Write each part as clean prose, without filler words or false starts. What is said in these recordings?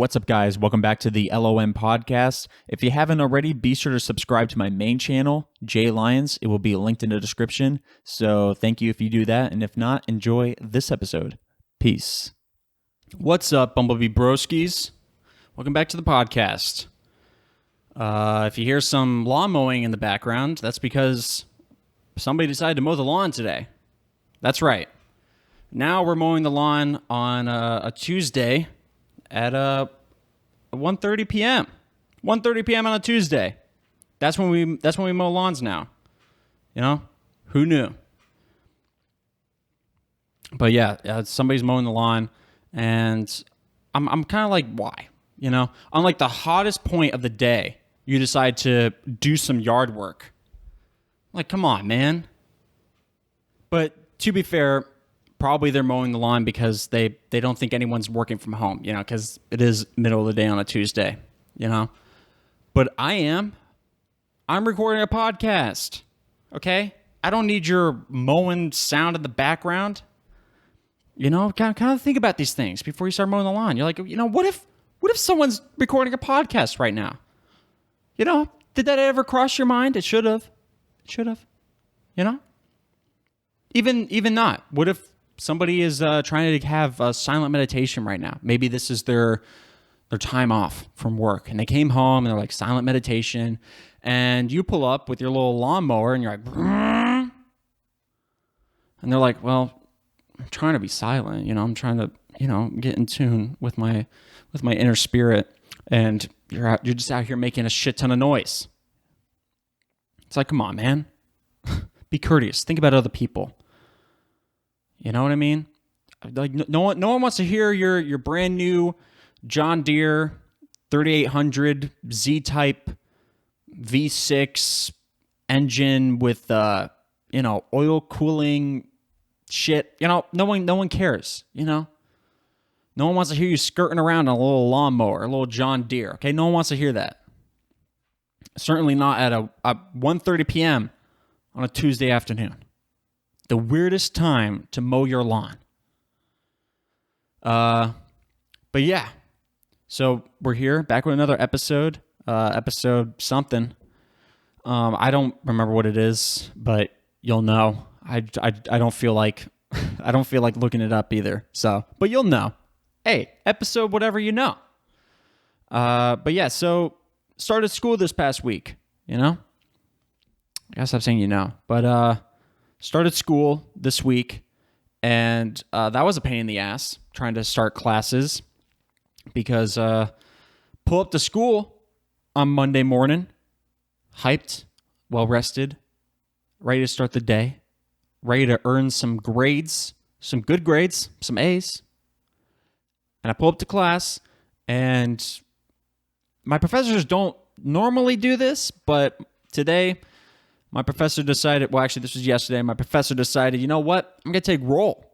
What's up, guys? Welcome back to the LOM podcast. If you haven't already, be sure to subscribe to my main channel, Jay Lyons. It will be linked in the description. So thank you if you do that. And if not, enjoy this episode. Peace. What's up, Bumblebee Broskies? Welcome back to the podcast. If you hear some lawn mowing in the background, that's because somebody decided to mow the lawn today. That's right. Now we're mowing the lawn on a Tuesday at 1:30 p.m. 1:30 p.m. on a Tuesday. That's when we mow lawns now. You know, who knew? But yeah, somebody's mowing the lawn, and I'm kind of like, why? You know, on like the hottest point of the day, you decide to do some yard work. Like, come on, man. But to be fair, probably they're mowing the lawn because they don't think anyone's working from home, you know, because it is middle of the day on a Tuesday, you know. But I'm recording a podcast, okay? I don't need your mowing sound in the background. You know, kind of think about these things before you start mowing the lawn. You're like, you know, what if someone's recording a podcast right now? You know, did that ever cross your mind? It should have. It should have. You know? Even not. What if somebody is trying to have a silent meditation right now? Maybe this is their time off from work, and they came home and they're like, silent meditation, and you pull up with your little lawnmower and you're like, and they're like, well, I'm trying to be silent, you know, I'm trying to, you know, get in tune with my inner spirit, and you're just out here making a shit ton of noise. It's like, come on, man. Be courteous. Think about other people. You know what I mean? Like, no one wants to hear your brand new John Deere 3800 Z-type V6 engine with oil cooling shit. You know, no one cares. You know, no one wants to hear you skirting around on a little lawnmower, a little John Deere. Okay, no one wants to hear that. Certainly not at a 1:30 p.m. on a Tuesday afternoon. The weirdest time to mow your lawn. But yeah. So we're here back with another episode. Episode something. I don't remember what it is, but you'll know. I don't feel like looking it up either. So, but you'll know. Hey, episode whatever you know. But yeah, so started school this past week, you know? I gotta stop saying you know. But started school this week, and that was a pain in the ass, trying to start classes, because pull up to school on Monday morning, hyped, well-rested, ready to start the day, ready to earn some grades, some good grades, some A's. And I pull up to class, and my professors don't normally do this, but today my professor decided, well, actually, this was yesterday. My professor decided, you know what? I'm going to take roll.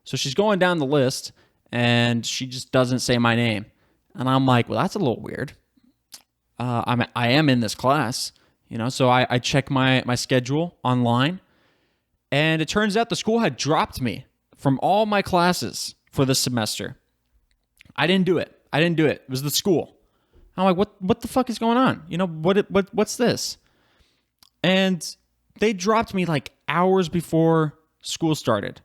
So she's going down the list, and she just doesn't say my name. And I'm like, well, that's a little weird. I am in this class, you know, so I check my schedule online, and it turns out the school had dropped me from all my classes for this semester. I didn't do it. It was the school. I'm like, what the fuck is going on? You know, what's this? And they dropped me like hours before school started.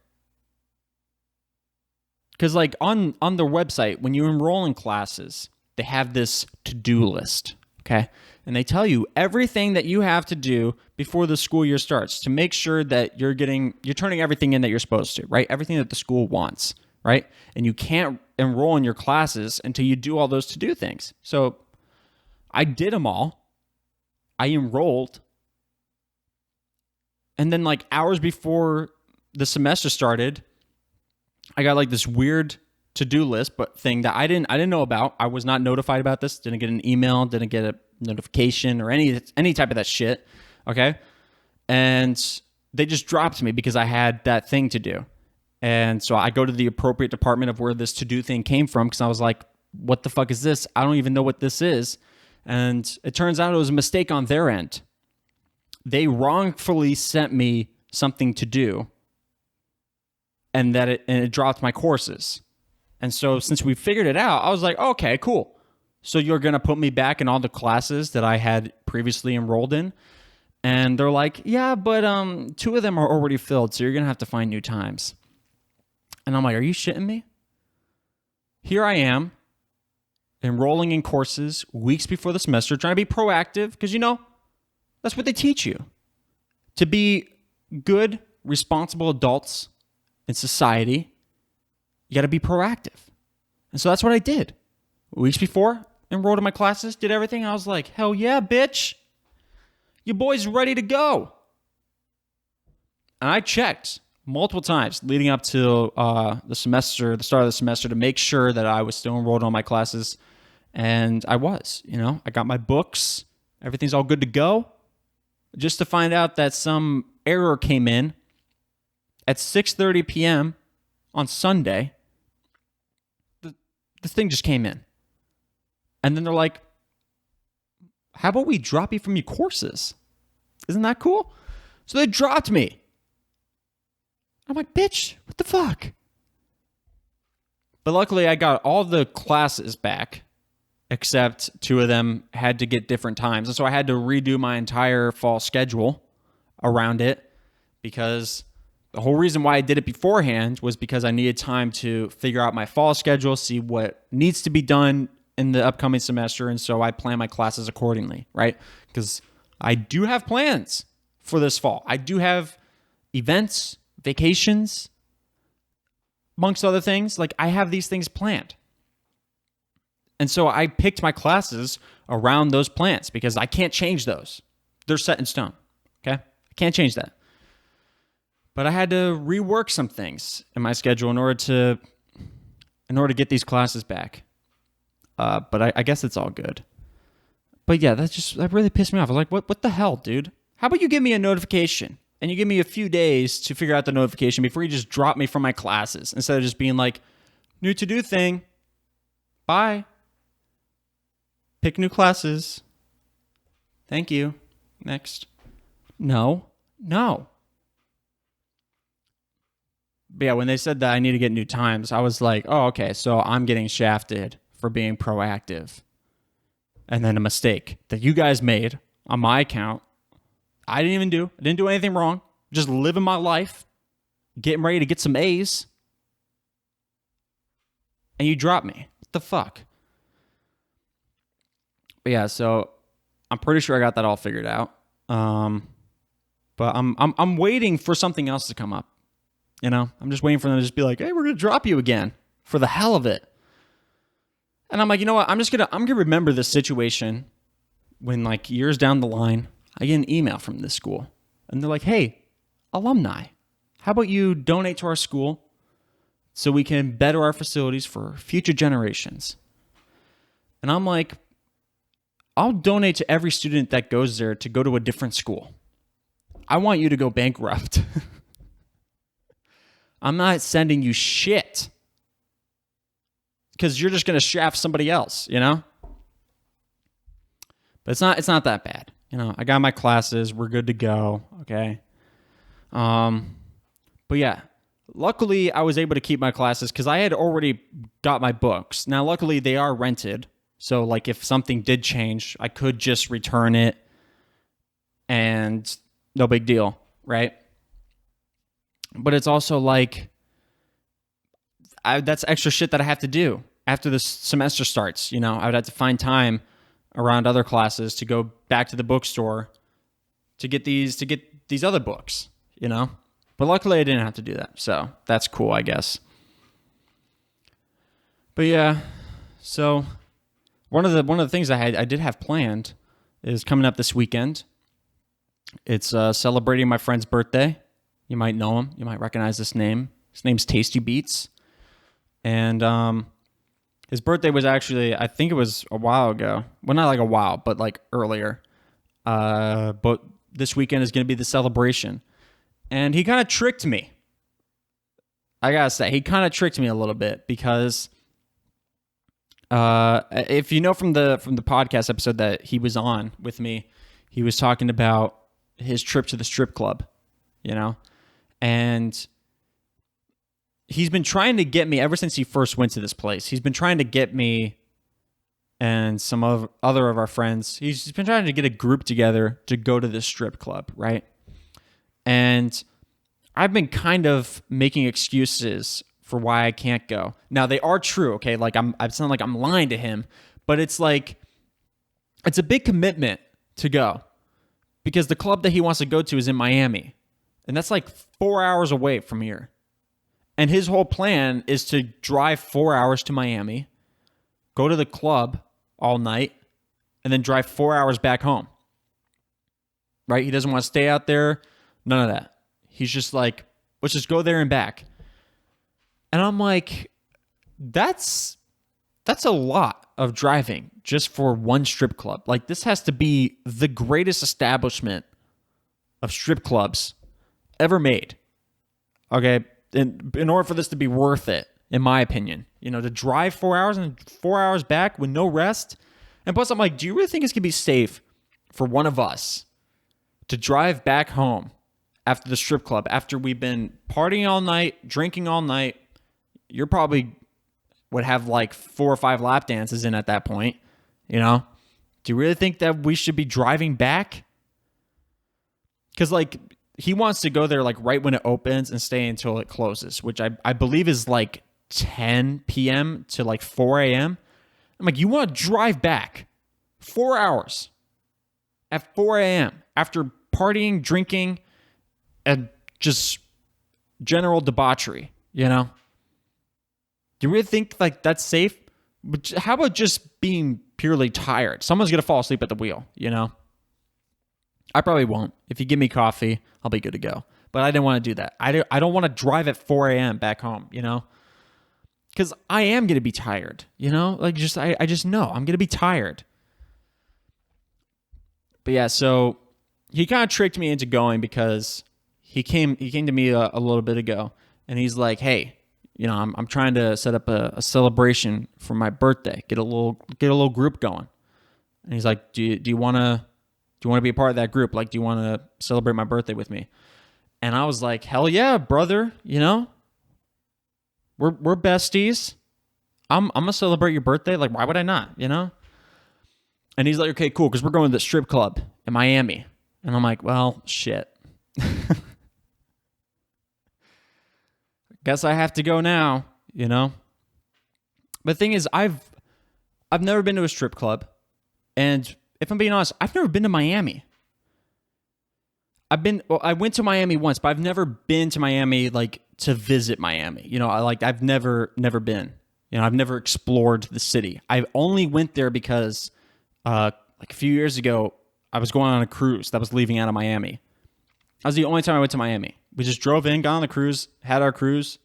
Because like on their website, when you enroll in classes, they have this to-do list, okay? And they tell you everything that you have to do before the school year starts to make sure that you're turning everything in that you're supposed to, right? Everything that the school wants, right? And you can't enroll in your classes until you do all those to-do things. So I did them all. I enrolled. And then like hours before the semester started, I got like this weird to-do list thing that I didn't know about. I was not notified about this. Didn't get an email, didn't get a notification or any type of that shit. Okay? And they just dropped me because I had that thing to do. And so I go to the appropriate department of where this to-do thing came from, because I was like, what the fuck is this? I don't even know what this is. And it turns out it was a mistake on their end. They wrongfully sent me something to do, and it dropped my courses. And so since we figured it out, I was like, okay, cool. So you're going to put me back in all the classes that I had previously enrolled in? And they're like, yeah, but 2 of them are already filled, so you're going to have to find new times. And I'm like, are you shitting me? Here I am, enrolling in courses weeks before the semester, trying to be proactive, because, that's what they teach you. To be good, responsible adults in society, you got to be proactive. And so that's what I did. Weeks before, enrolled in my classes, did everything. I was like, hell yeah, bitch. Your boy's ready to go. And I checked multiple times leading up to the start of the semester, to make sure that I was still enrolled in all my classes. And I was, I got my books. Everything's all good to go. Just to find out that some error came in at 6:30 p.m. on Sunday. This thing just came in. And then they're like, how about we drop you from your courses? Isn't that cool? So they dropped me. I'm like, bitch, what the fuck? But luckily, I got all the classes back, except 2 of them had to get different times. And so I had to redo my entire fall schedule around it, because the whole reason why I did it beforehand was because I needed time to figure out my fall schedule, see what needs to be done in the upcoming semester. And so I plan my classes accordingly, right? Because I do have plans for this fall. I do have events, vacations, amongst other things. Like, I have these things planned. And so I picked my classes around those plans because I can't change those. They're set in stone, okay? I can't change that. But I had to rework some things in my schedule in order to get these classes back. But I guess it's all good. But yeah, that really pissed me off. I was like, what the hell, dude? How about you give me a notification and you give me a few days to figure out the notification before you just drop me from my classes, instead of just being like, new to-do thing. Bye. Pick new classes. Thank you. Next. No. But yeah, when they said that I need to get new times, I was like, oh, okay, so I'm getting shafted for being proactive. And then a mistake that you guys made on my account, I didn't even do. I didn't do anything wrong. Just living my life, getting ready to get some A's. And you dropped me. What the fuck? But yeah, so I'm pretty sure I got that all figured out. But I'm waiting for something else to come up. I'm just waiting for them to just be like, hey, we're going to drop you again for the hell of it. And I'm like, you know what? I'm going to remember this situation when, like, years down the line, I get an email from this school and they're like, hey, alumni, how about you donate to our school so we can better our facilities for future generations? And I'm like, I'll donate to every student that goes there to go to a different school. I want you to go bankrupt. I'm not sending you shit because you're just going to shaft somebody else, But it's not that bad. I got my classes. We're good to go. Okay. But yeah, luckily I was able to keep my classes because I had already got my books. Now, luckily they are rented. So like if something did change, I could just return it and no big deal. Right. But it's also like, that's extra shit that I have to do after the semester starts. I would have to find time around other classes to go back to the bookstore to get these other books, But luckily I didn't have to do that. So that's cool, I guess. But yeah, so one of the things I did have planned is coming up this weekend. It's celebrating my friend's birthday. You might know him. You might recognize this name. His name's Tasty Beats. And his birthday was actually, I think it was a while ago. Well, not like a while, but like earlier. But this weekend is going to be the celebration. And he kind of tricked me. I got to say, he kind of tricked me a little bit because if you know from the podcast episode that he was on with me, he was talking about his trip to the strip club, And he's been trying to get me ever since he first went to this place. He's been trying to get me and some other of our friends. He's been trying to get a group together to go to this strip club, right? And I've been kind of making excuses for why I can't go. Now they are true, okay? Like I sound like I'm lying to him, but it's like it's a big commitment to go because the club that he wants to go to is in Miami, and that's like 4 hours away from here. And his whole plan is to drive 4 hours to Miami, go to the club all night, and then drive 4 hours back home. Right? He doesn't want to stay out there. None of that. He's just like, let's just go there and back. And I'm like, that's a lot of driving just for one strip club. Like, this has to be the greatest establishment of strip clubs ever made. Okay? In order for this to be worth it, in my opinion, to drive 4 hours and 4 hours back with no rest. And plus, I'm like, do you really think it's going to be safe for one of us to drive back home after the strip club, after we've been partying all night, drinking all night? You're probably would have like 4 or 5 lap dances in at that point, Do you really think that we should be driving back? Because, like, he wants to go there like right when it opens and stay until it closes, which I believe is like 10 p.m. to like 4 a.m. I'm like, you want to drive back 4 hours at 4 a.m. after partying, drinking, and just general debauchery, Do you really think like that's safe? But how about just being purely tired? Someone's going to fall asleep at the wheel, I probably won't. If you give me coffee, I'll be good to go. But I didn't want to do that. I don't want to drive at 4 a.m. back home, Because I am going to be tired, Like, I just know I'm going to be tired. But yeah, so he kind of tricked me into going because he came to me a little bit ago, and he's like, hey, I'm trying to set up a celebration for my birthday, get a little group going. And he's like, do you want to be a part of that group? Like, do you want to celebrate my birthday with me? And I was like, hell yeah, brother. We're besties. I'm gonna celebrate your birthday. Like, why would I not? And he's like, okay, cool, because we're going to the strip club in Miami. And I'm like, well, shit. Guess I have to go now. But the thing is, I've never been to a strip club, and if I'm being honest, I've never been to Miami. I went to Miami once, but I've never been to Miami like to visit Miami. I've never been. I've never explored the city. I only went there because like a few years ago, I was going on a cruise that was leaving out of Miami. That was the only time I went to Miami. We just drove in, got on the cruise, had our cruised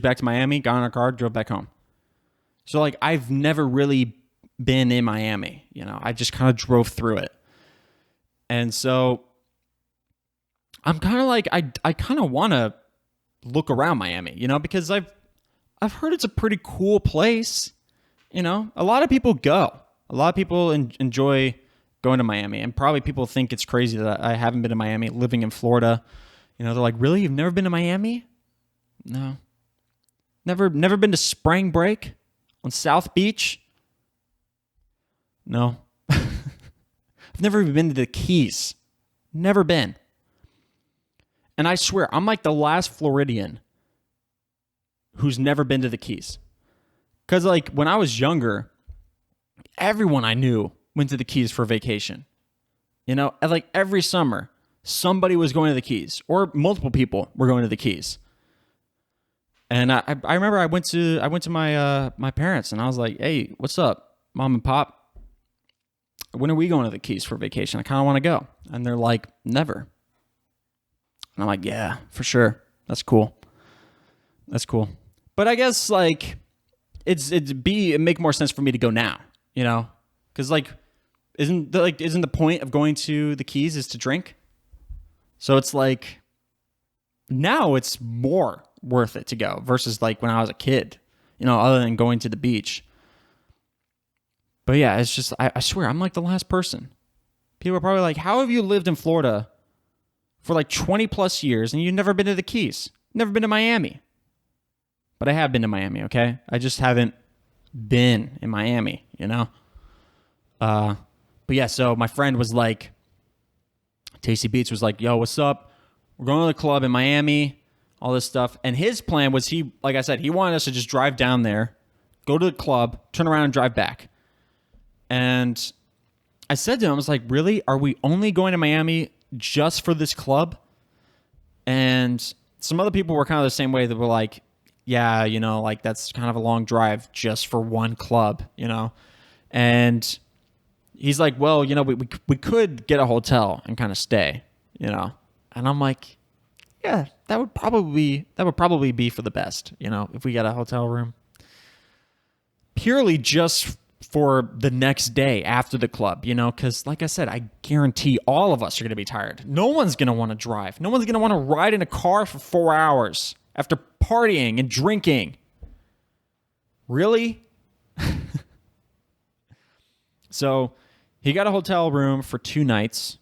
back to Miami, got in our car, drove back home. So like I've never really been in Miami. I just kind of drove through it. And so I'm kind of like, I kind of want to look around Miami, because I've heard it's a pretty cool place. A lot of people go. A lot of people enjoy going to Miami, and probably people think it's crazy that I haven't been to Miami, living in Florida. They're like, really? You've never been to Miami? No. Never been to spring break on South Beach? No. I've never even been to the Keys. Never been. And I swear, I'm like the last Floridian who's never been to the Keys. Because like when I was younger, everyone I knew went to the Keys for vacation. Like every summer, somebody was going to the Keys, or multiple people were going to the Keys. And I remember I went to my parents, and I was like, hey, what's up, Mom and Pop? When are we going to the Keys for vacation? I kind of want to go. And they're like, never. And I'm like, yeah, for sure. That's cool. But I guess like it make more sense for me to go now, because like isn't the point of going to the Keys is to drink? So it's like now it's more worth it to go versus like when I was a kid, other than going to the beach. But yeah, it's just I swear I'm like the last person. People are probably like, how have you lived in Florida for like 20 plus years and you've never been to the Keys? Never been to Miami? but I have been to Miami, okay? I just haven't been in Miami, you know? But yeah, so my friend was like, Tasty Beats was like, yo, what's up? We're going to the club in Miami, all this stuff. And his plan was like I said, he wanted us to just drive down there, go to the club, turn around and drive back. And I said to him, I was like, really? Are we only going to Miami just for this club? And some other people were kind of the same way. That were like, yeah, you know, like that's kind of a long drive just for one club, you know? And he's like, well, you know, we could get a hotel and kind of stay, you know? And I'm like, yeah, that would probably be for the best, you know, if we got a hotel room. Purely just for the next day after the club, you know, because like I said, I guarantee all of us are going to be tired. No one's going to want to drive. No one's going to want to ride in a car for 4 hours after partying and drinking. Really? So he got a hotel room for 2 nights.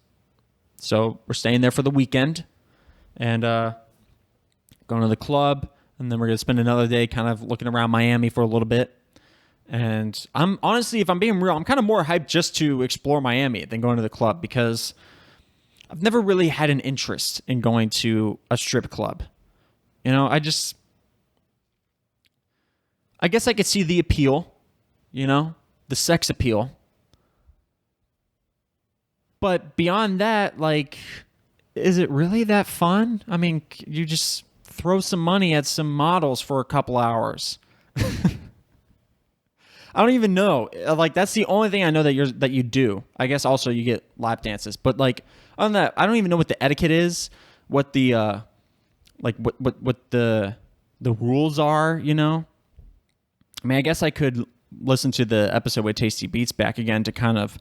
So we're staying there for the weekend and going to the club. And then we're going to spend another day kind of looking around Miami for a little bit. And I'm honestly, if I'm being real, I'm kind of more hyped just to explore Miami than going to the club because I've never really had an interest in going to a strip club. You know, I guess I could see the appeal, you know, the sex appeal. But beyond that, like, is it really that fun? I mean, you just throw some money at some models for a couple hours. I don't even know. Like, that's the only thing I know that you do. I guess also you get lap dances, but like on that, I don't even know what the etiquette is, what the what the rules are. You know, I mean, I guess I could listen to the episode with Tasty Beats back again to kind of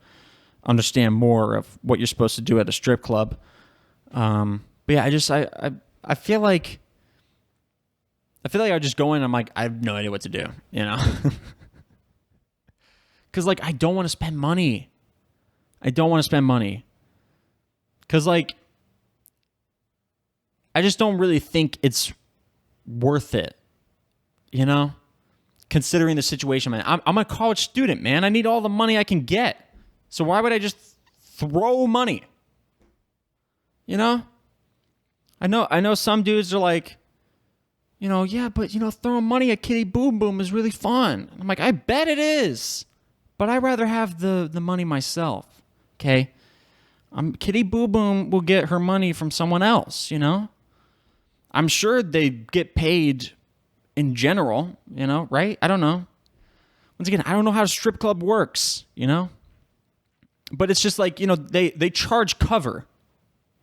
understand more of what you're supposed to do at a strip club. But yeah, I feel like I just go in. I'm like, I have no idea what to do. You know. Because, like, I don't want to spend money. Because, like, I just don't really think it's worth it, you know? Considering the situation, man. I'm a college student, man. I need all the money I can get. So why would I just throw money? You know? I know some dudes are like, you know, yeah, but, you know, throwing money at Kitty Boom Boom is really fun. I'm like, I bet it is. But I'd rather have the money myself, okay? Kitty Boo Boom will get her money from someone else, you know? I'm sure they get paid in general, you know, right? I don't know. Once again, I don't know how a strip club works, you know? But it's just like, you know, they charge cover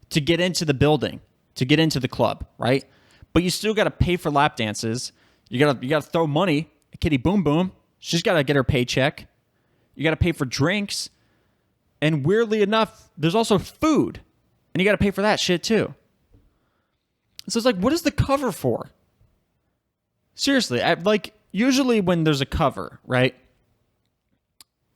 to get into the building, to get into the club, right? But you still got to pay for lap dances. You got to throw money at Kitty Boom Boom. She's got to get her paycheck. You got to pay for drinks. And weirdly enough, there's also food. And you got to pay for that shit too. So it's like, what is the cover for? Seriously, usually when there's a cover, right?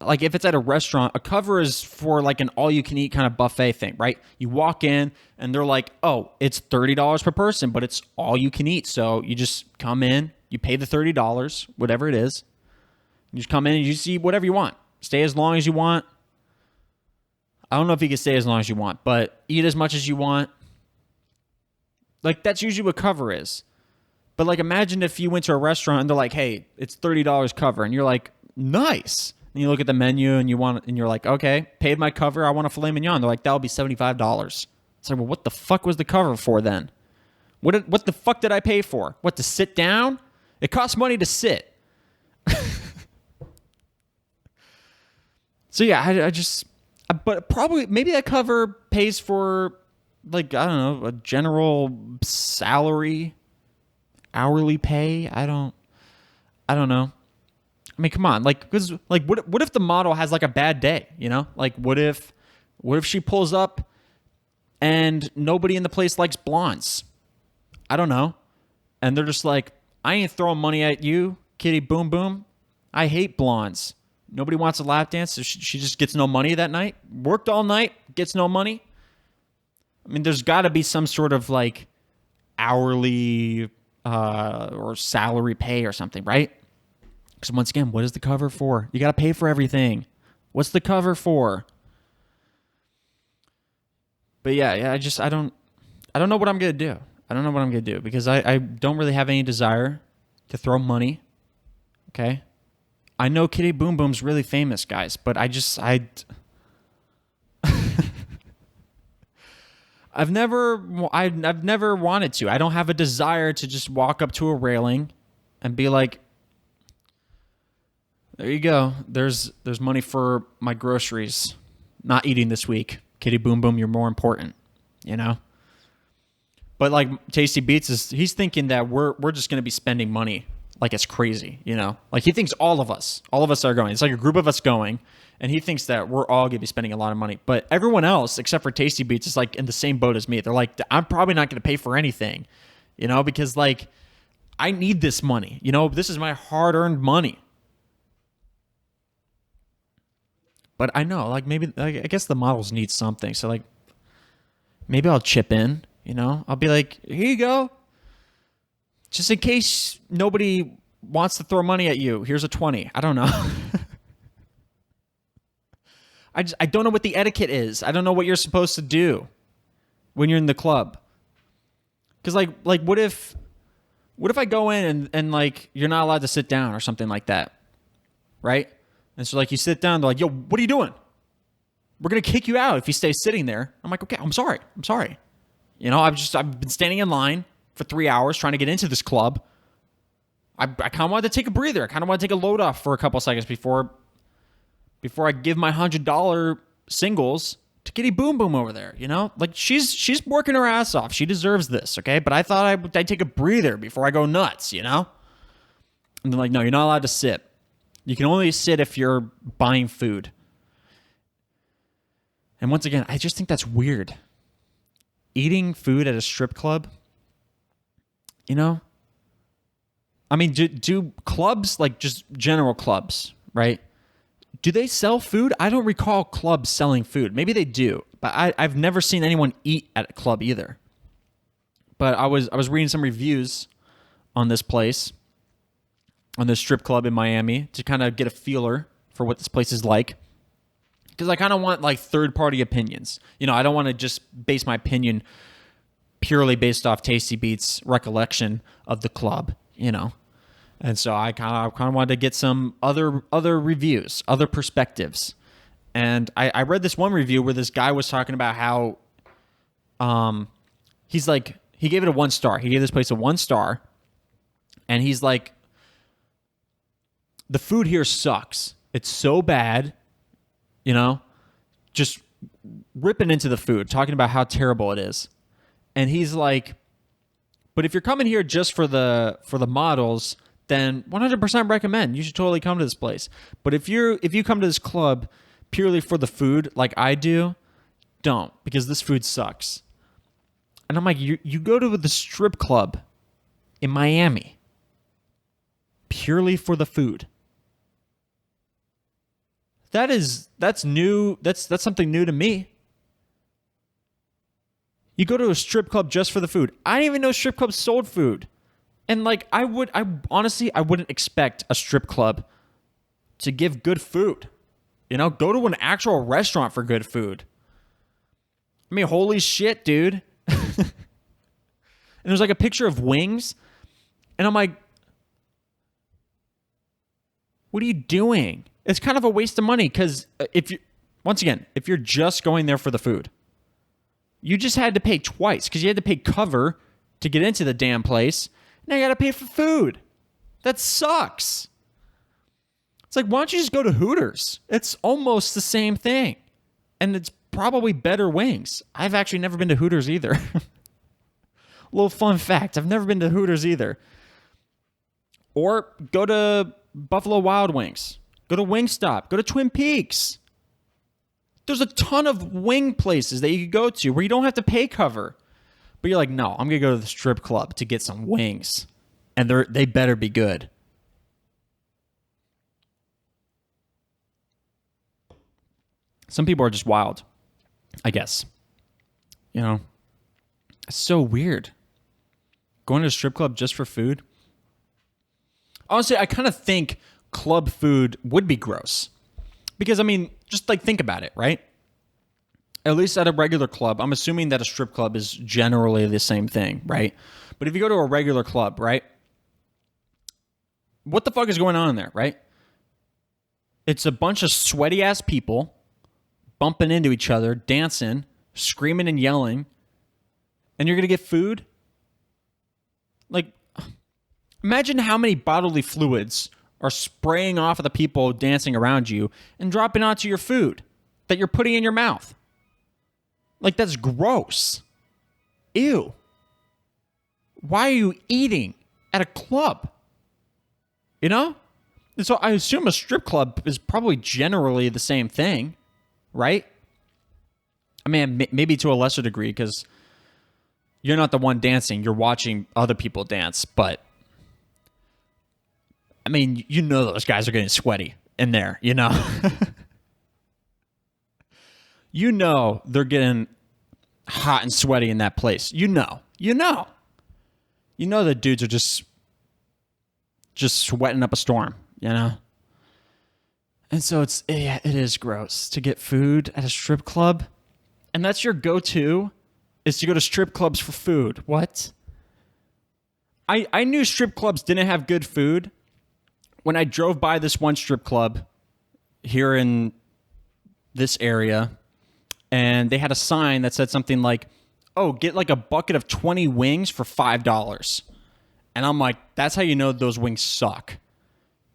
Like if it's at a restaurant, a cover is for like an all-you-can-eat kind of buffet thing, right? You walk in and they're like, oh, it's $30 per person, but it's all you can eat. So you just come in, you pay the $30, whatever it is. You just come in and you just eat whatever you want. Stay as long as you want. I don't know if you can stay as long as you want, but eat as much as you want. Like, that's usually what cover is. But, like, imagine if you went to a restaurant and they're like, hey, it's $30 cover. And you're like, nice. And you look at the menu and you're like, okay, paid my cover. I want a filet mignon. They're like, that'll be $75. It's like, well, what the fuck was the cover for then? What the fuck did I pay for? What, to sit down? It costs money to sit. So yeah, but probably maybe that cover pays for, like, I don't know, a general salary, hourly pay. I don't know. I mean, come on, like, because like, what if the model has like a bad day? You know, like, what if she pulls up and nobody in the place likes blondes? I don't know, and they're just like, I ain't throwing money at you, Kitty Boom Boom. I hate blondes. Nobody wants a lap dance, so she just gets no money that night. Worked all night, gets no money. I mean, there's got to be some sort of like hourly or salary pay or something, right? Because once again, what is the cover for? You got to pay for everything. What's the cover for? But yeah, I don't know what I'm gonna do. I don't know what I'm gonna do because I don't really have any desire to throw money. Okay, I know Kitty Boom Boom's really famous, guys, but I've never wanted to. I don't have a desire to just walk up to a railing and be like, there you go. There's money for my groceries. Not eating this week. Kitty Boom Boom, you're more important, you know? But like Tasty Beats he's thinking that we're just gonna be spending money like it's crazy, you know? Like he thinks all of us are going. It's like a group of us going, and he thinks that we're all gonna be spending a lot of money. But everyone else, except for Tasty Beats, is like in the same boat as me. They're like, I'm probably not gonna pay for anything, you know, because like I need this money. You know, this is my hard-earned money. But I know, like maybe I guess the models need something. So like maybe I'll chip in, you know? I'll be like, here you go. Just in case nobody wants to throw money at you, here's a 20. I don't know. I don't know what the etiquette is. I don't know what you're supposed to do when you're in the club. Cuz like what if I go in and like you're not allowed to sit down or something like that? Right? And so like you sit down, they're like, yo, what are you doing? We're going to kick you out if you stay sitting there. I'm like, okay, I'm sorry. You know, I've been standing in line for 3 hours trying to get into this club. I kind of wanted to take a breather. I kind of want to take a load off for a couple seconds before I give my $100 singles to Kitty Boom Boom over there, you know? Like she's working her ass off. She deserves this, okay? But I thought I'd take a breather before I go nuts, you know? And they're like, no, you're not allowed to sit. You can only sit if you're buying food. And once again, I just think that's weird. Eating food at a strip club, you know? I mean, do clubs, like just general clubs, right? Do they sell food? I don't recall clubs selling food. Maybe they do, but I've never seen anyone eat at a club either. But I was reading some reviews on this place, on this strip club in Miami, to kind of get a feeler for what this place is like. Because I kind of want like third-party opinions. You know, I don't want to just base my opinion purely based off Tasty Beats' recollection of the club, you know. And so I kind of wanted to get some other reviews, other perspectives. And I read this one review where this guy was talking about how he's like, he gave it a 1 star. He gave this place a 1 star. And he's like, the food here sucks. It's so bad, you know, just ripping into the food, talking about how terrible it is. And he's like, but if you're coming here just for the models, then 100% recommend. You should totally come to this place. But if you come to this club purely for the food, like I do, don't, because this food sucks. And I'm like, you go to the strip club in Miami purely for the food. That's new. That's something new to me. You go to a strip club just for the food. I didn't even know strip clubs sold food. And like I wouldn't expect a strip club to give good food. You know, go to an actual restaurant for good food. I mean, holy shit, dude. And there's like a picture of wings. And I'm like, what are you doing? It's kind of a waste of money because if you're just going there for the food, you just had to pay twice because you had to pay cover to get into the damn place. Now you got to pay for food. That sucks. It's like, why don't you just go to Hooters? It's almost the same thing. And it's probably better wings. I've actually never been to Hooters either. Little fun fact, I've never been to Hooters either. Or go to Buffalo Wild Wings. Go to Wingstop. Go to Twin Peaks. There's a ton of wing places that you could go to where you don't have to pay cover. But you're like, no, I'm going to go to the strip club to get some wings. And they better be good. Some people are just wild, I guess. You know, it's so weird. Going to a strip club just for food? Honestly, I kind of think club food would be gross. Because, I mean, just like think about it, right? At least at a regular club, I'm assuming that a strip club is generally the same thing, right? But if you go to a regular club, right? What the fuck is going on in there, right? It's a bunch of sweaty ass people bumping into each other, dancing, screaming and yelling, and you're going to get food? Like, imagine how many bodily fluids are spraying off of the people dancing around you and dropping onto your food that you're putting in your mouth. Like, that's gross. Ew. Why are you eating at a club? You know? And so I assume a strip club is probably generally the same thing, right? I mean, maybe to a lesser degree because you're not the one dancing. You're watching other people dance. But, I mean, you know those guys are getting sweaty in there, you know? You know they're getting hot and sweaty in that place. You know the dudes are just sweating up a storm, you know? And so it is gross to get food at a strip club. And that's your go-to, is to go to strip clubs for food. What? I knew strip clubs didn't have good food when I drove by this one strip club here in this area, and they had a sign that said something like, oh, get like a bucket of 20 wings for $5. And I'm like, that's how you know those wings suck.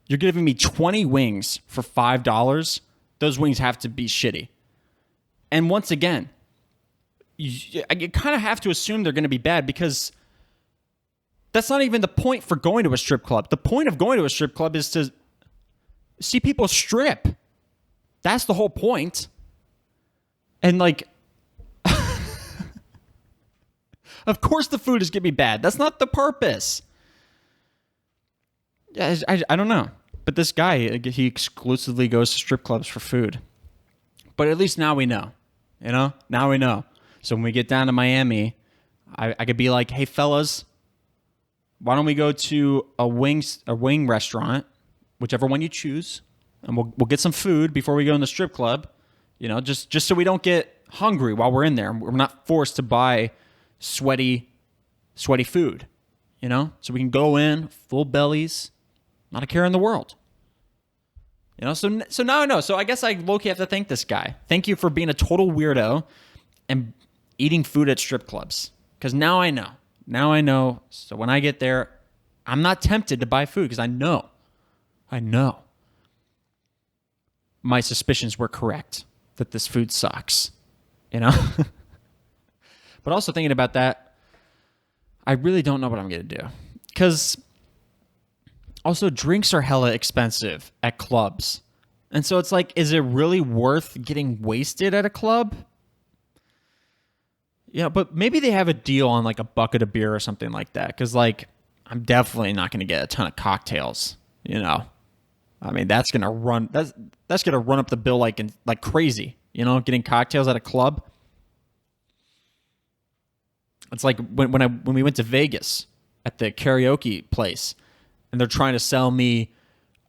You're giving me 20 wings for $5? Those wings have to be shitty. And once again, you kind of have to assume they're going to be bad because that's not even the point for going to a strip club. The point of going to a strip club is to see people strip. That's the whole point. And like, of course the food is going to be bad. That's not the purpose. Yeah, I don't know. But this guy, he exclusively goes to strip clubs for food. But at least now we know. You know? Now we know. So when we get down to Miami, I could be like, hey, fellas, why don't we go to a wing restaurant, whichever one you choose, and we'll get some food before we go in the strip club, you know, just so we don't get hungry while we're in there. We're not forced to buy sweaty food, you know, so we can go in full bellies, not a care in the world. You know, so now I know. So I guess I low-key have to thank this guy. Thank you for being a total weirdo and eating food at strip clubs. Because now I know. Now I know. So when I get there, I'm not tempted to buy food because I know my suspicions were correct that this food sucks. You know? But also thinking about that, I really don't know what I'm going to do. Because also drinks are hella expensive at clubs. And so it's like, is it really worth getting wasted at a club? Yeah, but maybe they have a deal on like a bucket of beer or something like that. Because like, I'm definitely not going to get a ton of cocktails. You know, I mean that's gonna run up the bill like crazy. You know, getting cocktails at a club. It's like when we went to Vegas at the karaoke place, and they're trying to sell me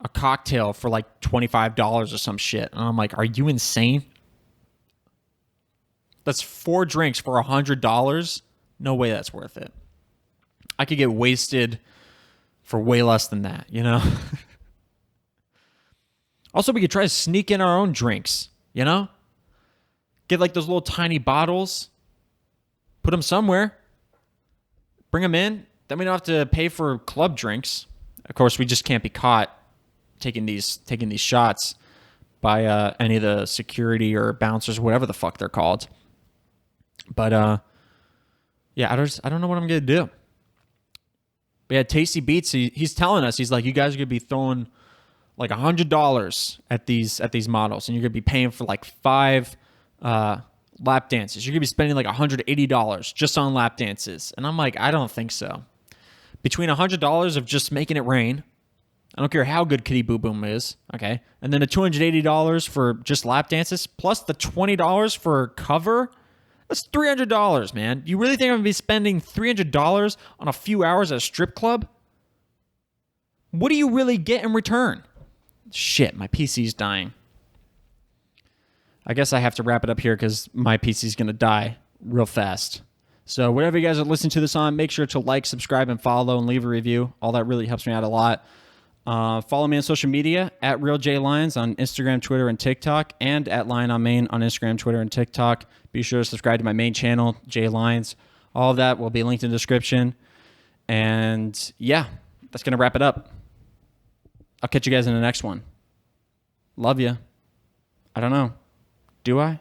a cocktail for like $25 or some shit, and I'm like, are you insane? That's 4 drinks for $100. No way that's worth it. I could get wasted for way less than that, you know? Also, we could try to sneak in our own drinks, you know? Get like those little tiny bottles, put them somewhere, bring them in, then we don't have to pay for club drinks. Of course, we just can't be caught taking these shots by any of the security or bouncers, whatever the fuck they're called. But yeah, I don't know what I'm gonna do. But yeah, Tasty Beats, he's telling us, he's like, you guys are gonna be throwing like $100 at these models, and you're gonna be paying for like 5 lap dances. You're gonna be spending like $180 just on lap dances. And I'm like, I don't think so. Between $100 of just making it rain, I don't care how good Kitty Boo Boom is, okay, and then the $280 for just lap dances, plus the $20 for cover. That's $300, man. You really think I'm going to be spending $300 on a few hours at a strip club? What do you really get in return? Shit, my PC's dying. I guess I have to wrap it up here because my PC's going to die real fast. So whatever you guys are listening to this on, make sure to like, subscribe, and follow, and leave a review. All that really helps me out a lot. Follow me on social media at RealJLions on Instagram, Twitter, and TikTok, and at Lion on Main on Instagram, Twitter, and TikTok. Be sure to subscribe to my main channel, J Lions. All of that will be linked in the description. And yeah, that's going to wrap it up. I'll catch you guys in the next one. Love you. I don't know. Do I?